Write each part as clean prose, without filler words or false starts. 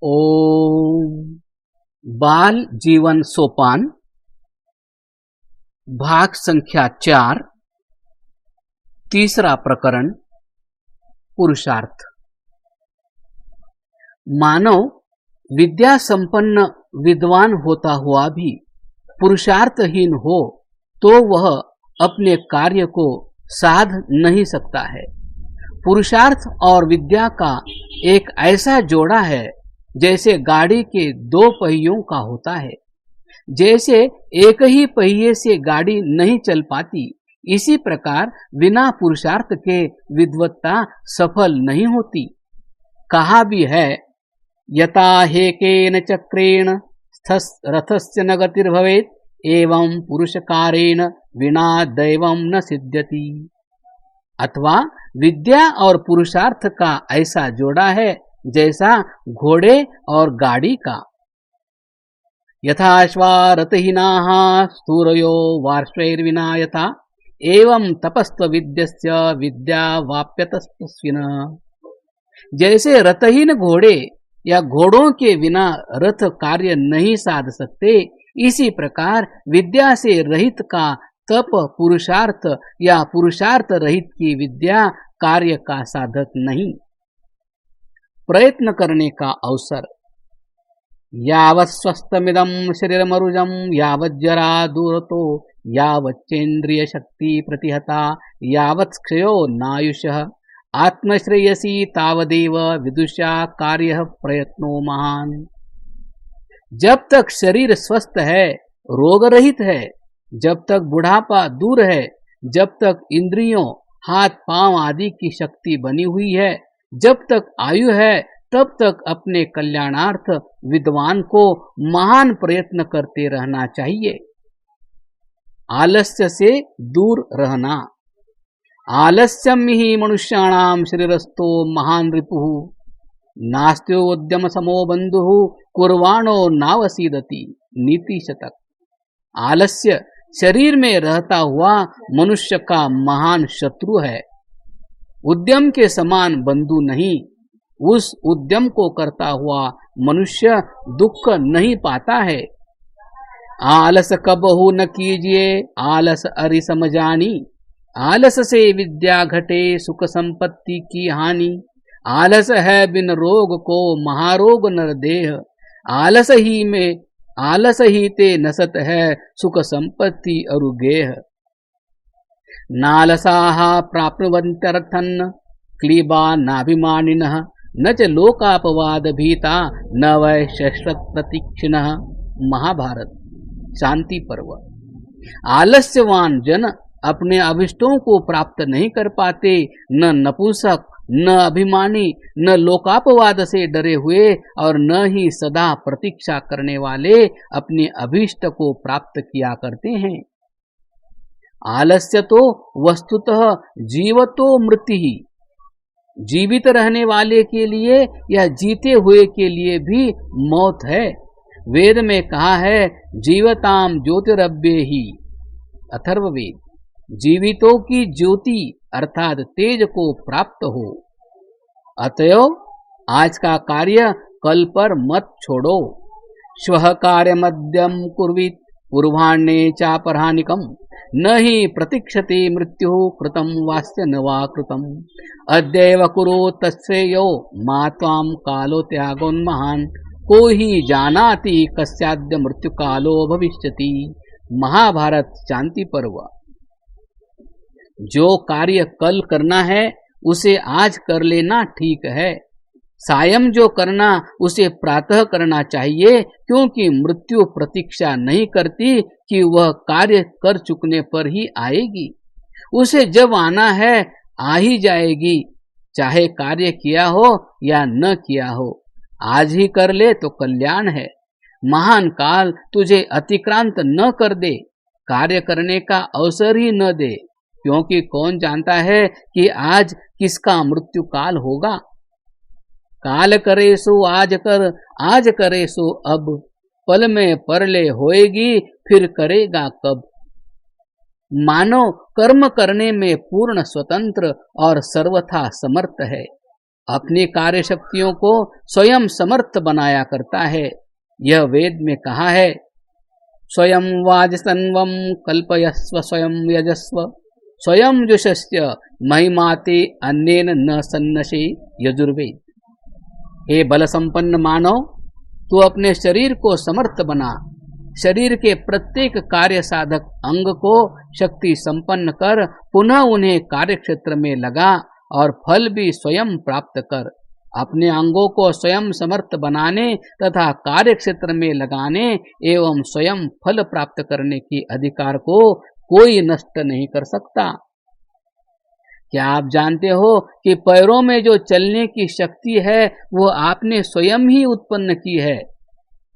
ओम। बाल जीवन सोपान भाग संख्या 4, तीसरा प्रकरण पुरुषार्थ। मानव विद्या संपन्न विद्वान होता हुआ भी पुरुषार्थहीन हो तो वह अपने कार्य को साध नहीं सकता है। पुरुषार्थ और विद्या का एक ऐसा जोड़ा है जैसे गाड़ी के दो पहियों का होता है। जैसे एक ही पहिए से गाड़ी नहीं चल पाती, इसी प्रकार बिना पुरुषार्थ के विद्वत्ता सफल नहीं होती। कहा भी है, यथा हेकेन चक्रेण रथस्य न गतिर्भवेत् एवं पुरुषकारेण विना दैवं न सिद्ध्यति। अथवा विद्या और पुरुषार्थ का ऐसा जोड़ा है जैसा घोड़े और गाड़ी का। यथाश्वा रथहीनाः स्थूरयो वार्ष्णैर्विना यथा एवं तपस्त्व विद्यस्य विद्या वाप्यतस्मिन्। जैसे रथहीन घोड़े या घोड़ों के बिना रथ कार्य नहीं साध सकते, इसी प्रकार विद्या से रहित का तप पुरुषार्थ या पुरुषार्थ रहित की विद्या कार्य का साधक नहीं। प्रयत्न करने का अवसर। यावत् स्वस्थमिदं शरीरमरुजं यावत् जरा दूरतो यावच्चेन्द्रिय शक्ति प्रतिहता यावत् क्षयो नायुषः आत्मश्रेयसी तावदेव विदुषा कार्य प्रयत्नो महान। जब तक शरीर स्वस्थ है, रोग रहित है, जब तक बुढ़ापा दूर है, जब तक इंद्रियों हाथ पांव आदि की शक्ति बनी हुई है, जब तक आयु है, तब तक अपने कल्याणार्थ विद्वान को महान प्रयत्न करते रहना चाहिए। आलस्य से दूर रहना। आलस्यम ही मनुष्याणाम शरीरस्थो महान रिपुः नास्त्योद्यम समो बंधुः कुर्वाणो नावसीदति। नीति शतक। आलस्य शरीर में रहता हुआ मनुष्य का महान शत्रु है, उद्यम के समान बंधु नहीं। उस उद्यम को करता हुआ मनुष्य दुख नहीं पाता है। आलस कबहु न कीजिए आलस अरि समझानी, आलस से विद्या घटे सुख संपत्ति की हानि। आलस है बिन रोग को महारोग नर देह, आलस ही ते नसत है सुख संपत्ति अरुगेह। नालसाः प्राप्नुवन्त्यर्थन् क्लीबा नाभिमानिनः न च लोकापवाद भीता न वै शश्वत प्रतीक्षिणः। महाभारत शांति पर्व। आलस्यवान जन अपने अभिष्टों को प्राप्त नहीं कर पाते, न नपुंसक, न अभिमानी, न लोकापवाद से डरे हुए और न ही सदा प्रतीक्षा करने वाले अपने अभिष्ट को प्राप्त किया करते हैं। आलस्य तो वस्तुतः जीवतो मृत्यु ही, जीवित रहने वाले के लिए या जीते हुए के लिए भी मौत है। वेद में कहा है, जीवताम ज्योतिरव्ये ही। अथर्ववेद। जीवितों की ज्योति अर्थात तेज को प्राप्त हो। अतएव आज का कार्य कल पर मत छोड़ो। श्वः कार्यमद्यं कुर्वीत पूर्वाह्णे चापराह्निकम् न हि प्रतीक्षते मृत्यु कृतं वास्य न वा कृतम्। अद्यैव कुरु तच्छ्रेयो मा त्वां कालो त्यागोन्महान् को ही जानाति कस्याद्य मृत्यु कालो भविष्यति। महाभारत शांति पर्व। जो कार्य कल करना है उसे आज कर लेना ठीक है। सायं जो करना उसे प्रातः करना चाहिए, क्योंकि मृत्यु प्रतीक्षा नहीं करती कि वह कार्य कर चुकने पर ही आएगी। उसे जब आना है आ ही जाएगी, चाहे कार्य किया हो या न किया हो। आज ही कर ले तो कल्याण है। महान काल तुझे अतिक्रांत न कर दे, कार्य करने का अवसर ही न दे, क्योंकि कौन जानता है कि आज किसका मृत्यु काल होगा। काल करे सो आज कर, आज करे सो अब, पल में परले होएगी फिर करेगा कब। मानव कर्म करने में पूर्ण स्वतंत्र और सर्वथा समर्थ है। अपनी कार्य शक्तियों को स्वयं समर्थ बनाया करता है। यह वेद में कहा है, स्वयं वाजसन्वं कल्पयस्व स्वयं यजस्व स्वयं जुषस्य महिमाते अन्येन न सन्नशे। यजुर्वेद। हे बल संपन्न मानव, तू अपने शरीर को समर्थ बना, शरीर के प्रत्येक कार्य साधक अंग को शक्ति संपन्न कर पुनः उन्हें कार्य क्षेत्र में लगा और फल भी स्वयं प्राप्त कर। अपने अंगों को स्वयं समर्थ बनाने तथा कार्य क्षेत्र में लगाने एवं स्वयं फल प्राप्त करने के अधिकार को कोई नष्ट नहीं कर सकता। क्या आप जानते हो कि पैरों में जो चलने की शक्ति है वो आपने स्वयं ही उत्पन्न की है।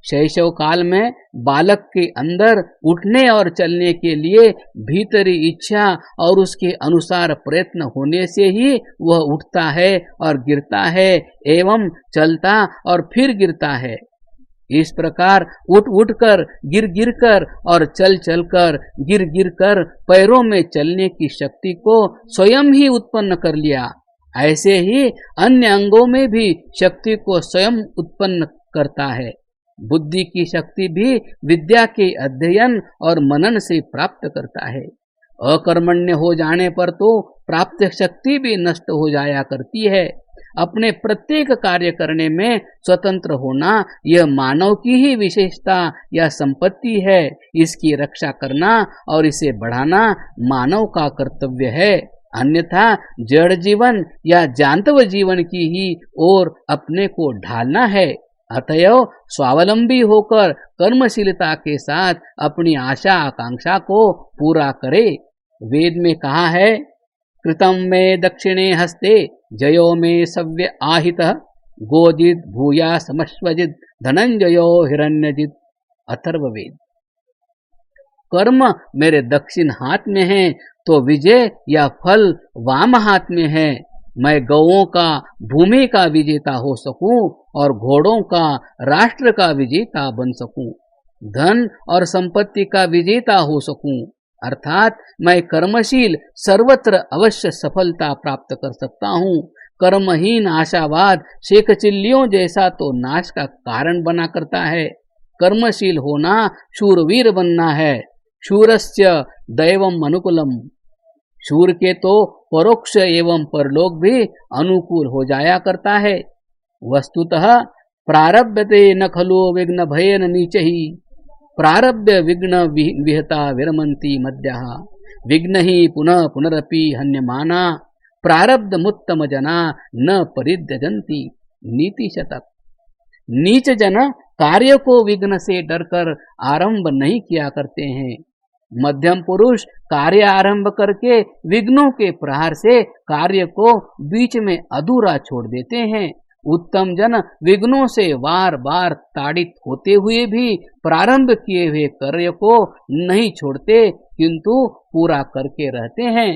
शैशव काल में बालक के अंदर उठने और चलने के लिए भीतरी इच्छा और उसके अनुसार प्रयत्न होने से ही वह उठता है और गिरता है एवं चलता और फिर गिरता है। इस प्रकार उठ उठ कर, गिर गिर कर और चल चल कर, गिर गिर कर पैरों में चलने की शक्ति को स्वयं ही उत्पन्न कर लिया। ऐसे ही अन्य अंगों में भी शक्ति को स्वयं उत्पन्न करता है। बुद्धि की शक्ति भी विद्या के अध्ययन और मनन से प्राप्त करता है। अकर्मण्य हो जाने पर तो प्राप्त शक्ति भी नष्ट हो जाया करती है। अपने प्रत्येक कार्य करने में स्वतंत्र होना यह मानव की ही विशेषता या संपत्ति है। इसकी रक्षा करना और इसे बढ़ाना मानव का कर्तव्य है। अन्यथा जड़ जीवन या जांतव जीवन की ही ओर अपने को ढालना है। अतएव स्वावलंबी होकर कर्मशीलता के साथ अपनी आशा आकांक्षा को पूरा करे। वेद में कहा है, कृतं मे दक्षिणे हस्ते जयो मे सव्य आहितः गोजिद भूया समश्वजिद धनंजयो हिरण्यजिद। अथर्ववेद। कर्म मेरे दक्षिण हाथ में है तो विजय या फल वाम हाथ में है। मैं गौओं का भूमि का विजेता हो सकूं और घोड़ों का राष्ट्र का विजेता बन सकूं, धन और संपत्ति का विजेता हो सकूं। अर्थात मैं कर्मशील सर्वत्र अवश्य सफलता प्राप्त कर सकता हूं। कर्महीन आशावाद शेखचिल्लियों जैसा तो नाश का कारण बना करता है। कर्मशील होना शूरवीर बनना है। शूरस्य दैवम अनुकूलम। शूर के तो परोक्ष एवं परलोक भी अनुकूल हो जाया करता है। वस्तुतः प्रारब्धते न खलु विघ्न भयेन नीचहि प्रारब्ध विघ्न विहता विरमन्ति मध्यः विघ्न ही पुनः पुनरपि हन्यमाना प्रारब्ध मुत्तम जना न परित्यजन्ति। नीति शतक। नीच जन कार्य को विघ्न से डरकर आरंभ नहीं किया करते हैं। मध्यम पुरुष कार्य आरंभ करके विघ्नों के प्रहार से कार्य को बीच में अधूरा छोड़ देते हैं। उत्तम जन विघ्नों से बार बार ताड़ित होते हुए भी प्रारंभ किए हुए कार्य को नहीं छोड़ते किंतु पूरा करके रहते हैं।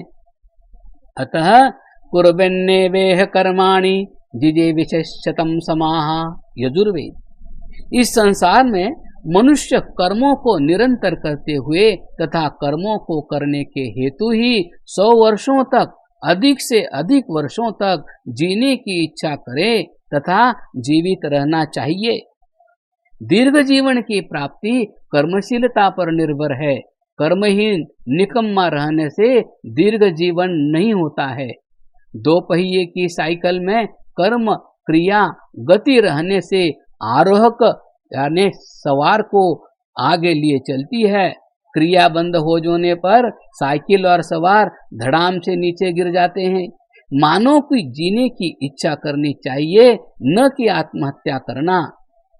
अतः कुर्वन्नेवेह कर्माणि जिजे विशेषतम समाह। यजुर्वेद। इस संसार में मनुष्य कर्मों को निरंतर करते हुए तथा कर्मों को करने के हेतु ही 100 वर्षों तक, अधिक से अधिक वर्षों तक जीने की इच्छा करे तथा जीवित रहना चाहिए। दीर्घ जीवन की प्राप्ति कर्मशीलता पर निर्भर है। कर्महीन निकम्मा रहने से दीर्घ जीवन नहीं होता है। 2 पहिए की साइकिल में कर्म क्रिया गति रहने से आरोहक यानी सवार को आगे लिए चलती है। क्रिया बंद हो जाने पर साइकिल और सवार धड़ाम से नीचे गिर जाते हैं। मानव की जीने की इच्छा करनी चाहिए, न कि आत्महत्या करना।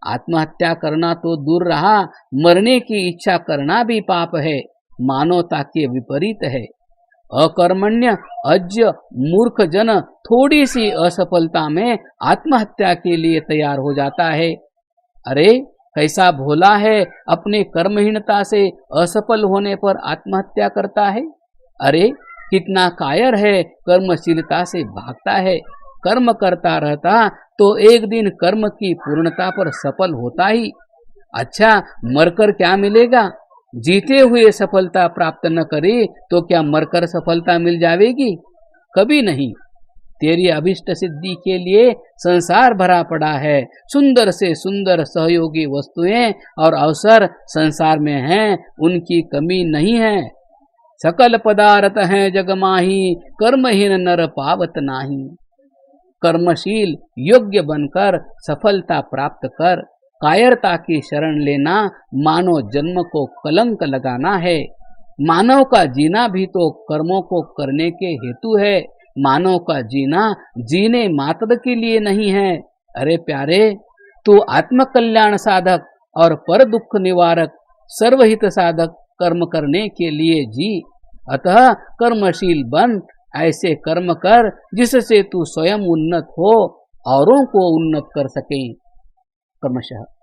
आत्महत्या करना तो दूर रहा, मरने की इच्छा करना भी पाप है, मानवता के विपरीत है। अकर्मण्य अज्ञ मूर्ख जन थोड़ी सी असफलता में आत्महत्या के लिए तैयार हो जाता है। अरे कैसा भोला है, अपने कर्महीनता से असफल होने पर आत्महत्या करता है। अरे कितना कायर है, कर्मशीलता से भागता है। कर्म करता रहता तो एक दिन कर्म की पूर्णता पर सफल होता ही। अच्छा, मरकर क्या मिलेगा? जीते हुए सफलता प्राप्त न करे तो क्या मरकर सफलता मिल जाएगी? कभी नहीं। तेरी अभिष्ट सिद्धि के लिए संसार भरा पड़ा है। सुंदर से सुंदर सहयोगी वस्तुएं और अवसर संसार में हैं, उनकी कमी नहीं है। सकल पदार्थ हैं जग माही, कर्महीन नर पावत नाही। कर्मशील योग्य बनकर सफलता प्राप्त कर। कायरता की शरण लेना मानव जन्म को कलंक लगाना है। मानव का जीना भी तो कर्मों को करने के हेतु है। मानव का जीना जीने मात्र के लिए नहीं है। अरे प्यारे, तू आत्म कल्याण साधक और पर दुख निवारक सर्वहित साधक कर्म करने के लिए जी। अतः कर्मशील बन, ऐसे कर्म कर जिससे तू स्वयं उन्नत हो, औरों को उन्नत कर सके। क्रमशः।